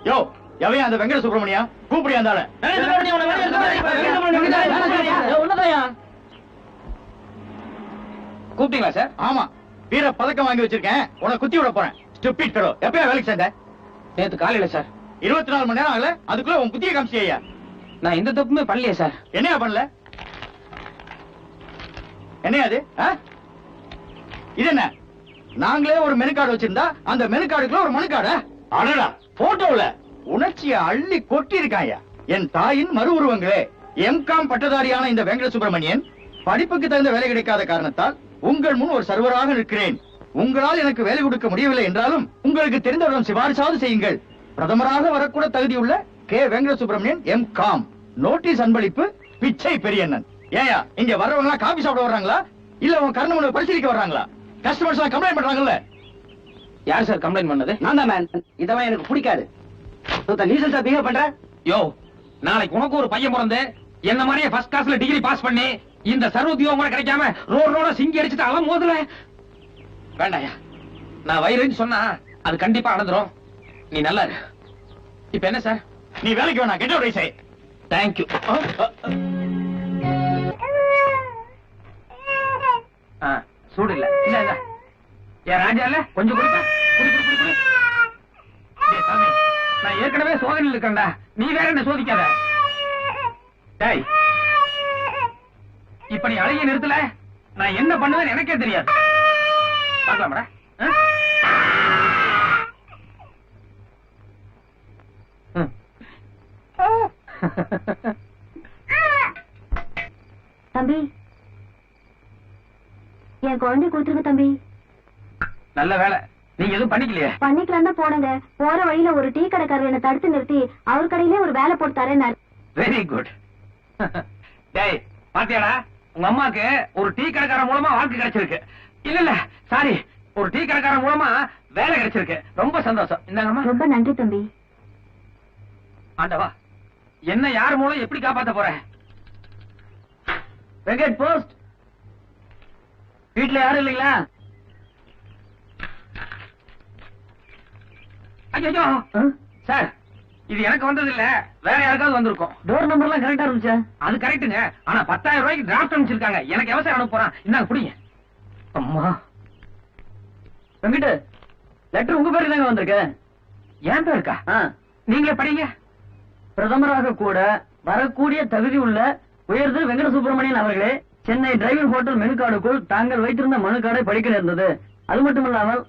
யோ எவையா அந்த வெங்கட சுப்பிரமணியா கூப்பிடியா இருந்தால கூப்பிட்டீங்களா சார்? ஆமா, வீர பதக்கம் வாங்கி வச்சிருக்கேன், உனக்கு குத்தி விட போறேன். Stupid fellow. எப்பயா வேலைக்கு சேர்ந்த? நேத்து காலையில சார். 24 மணி நேரம் ஆகல, அதுக்குள்ள உன் குத்திய காமிச்சியா? நான் எந்த தப்புமே பண்ணலையே சார். என்னையா பண்ணல? என்னையா அது? இது என்ன? நாங்களே ஒரு மெனு கார்டு வச்சிருந்தா அந்த மெனு கார்டுக்குள்ள ஒரு மனு கார்டு. அடடா, போட்டோல உணர்ச்சியை அள்ளி கொட்டி இருக்காயா. என் தாயின் மறு உருவங்களே. எம்காம் பட்டதாரியான இந்த வெங்கட சுப்பிரமணியன் படிப்புக்கு தகுந்த வேலை கிடைக்காத காரணத்தால் உங்கள் முன் ஒரு சர்வராக நிற்கிறேன். உங்களால் எனக்கு வேலை கொடுக்க முடியவில்லை என்றாலும் உங்களுக்கு தெரிந்தவரிடம் சிபாரிசாவது செய்யுங்கள். பிரதமராக வரக்கூட தகுதியுள்ள K Venkata Subramanian M Com. Notice அன்பளிப்பு பிச்சை பெரியண்ணன். ஏயா இங்க வர்றவங்க காபி சாப்பிட வர்றாங்களா இல்ல உங்க கர்ணமனை பரிசீலிக்க வர்றாங்களா? கஸ்டமர்ஸ் எல்லாம் கம்ப்ளைண்ட் பண்றாங்கல்ல. யார் சார் கம்ப்ளைண்ட் பண்ணது? நான் தான் மேன். இதெல்லாம் எனக்கு பிடிக்காது. நீசன்ஸா பிஹேவ் பண்ற. யோ, நாளைக்கு உனக்கு ஒரு பையன் பிறந்து என்ன மாதிரியே ஃபர்ஸ்ட் கிளாஸ்ல டிகிரி பாஸ் பண்ணி இந்த சர்வத்தியம் கூட கிடைக்காம ரோட சிங்கி அடிச்சுட்டு அலம் மோதுல வேண்டாயா. நான் வயிறுன்னு சொன்னா அது கண்டிப்பா நடந்துரும். நீ நல்லா இரு. இப்ப என்ன சார்? நீ வேலைக்கு வேணா, கெட் அவுட் ஐ. தேங்க்யூ. சூடு இல்ல இல்ல இல்ல. ஏன் ராஜா இல்ல கொஞ்சம் குடிப்ப. குடி குடி குடி குடி. சாமி, நான் ஏற்கனவே சோதனையில் இருக்கேன்டா, நீ வேற என்ன சோதிக்காத. டேய், இப்ப நீ அழகிய நிறுத்தல, நான் என்ன பண்ணுவேன்னு எனக்கே தெரியாது. பார்க்கலாமடா. தம்பி, என் குழந்தை கொடுத்துருங்க தம்பி. நல்ல வேலை, நீங்க எதுவும் பண்ணிக்கலையே. பண்ணிக்கலாம் தான் போனங்க. போற வழியில ஒரு டீ கடைக்காரர் என்ன தடுத்து நிறுத்தி அவர் கடையிலே ஒரு வேலை போட்டு தரேன். Very good. டேய், பாத்தியாடா, உங்க அம்மாக்கு ஒரு டீ கடைக்காரன் மூலமா வாழ்க்கை கிடைச்சிருக்கு. இல்ல இல்ல சாரி, ஒரு டீ கடைக்காரன் மூலமா வேலை கிடைச்சிருக்கு. ரொம்ப சந்தோஷம். இந்தாங்கம்மா. ரொம்ப நன்றி தம்பி. ஆண்டவா, என்ன யார் மூலம் எப்படி காப்பாத்த போற? வெங்கட் போஸ்ட். வீட்டுல யாரும் இல்லைங்களா? ஐயோ சார், இது எனக்கு வந்தது இல்ல, வேற யாருக்காவது வந்திருக்கும். டோர் நம்பர்லாம் கரெக்டா இருந்துச்சா? அது கரெக்டுங்க. ஆனா 10,000 ரூபாய்க்கு டிராஃப்ட் அனுப்பிச்சிருக்காங்க. எனக்கு எவசாயம் அனுப்ப போறான். இந்தாங்க புடிங்க. அம்மா வெங்கட், லெட்டர் உங்க பேருக்கு தாங்க வந்திருக்கு. ஏன் பேருக்கா? நீங்களே படிங்க. பிரதமராக கூட வரக்கூடிய தகுதி உள்ள உயர்ந்து வெங்கட சுப்பிரமணியன் அவர்களே, சென்னை டிரைவர் ஹோட்டல் மெனு கார்டுக்குள் தாங்கள் வைத்திருந்த மனு கார்டை படிக்க நேர்ந்தது. அது மட்டுமல்லாமல்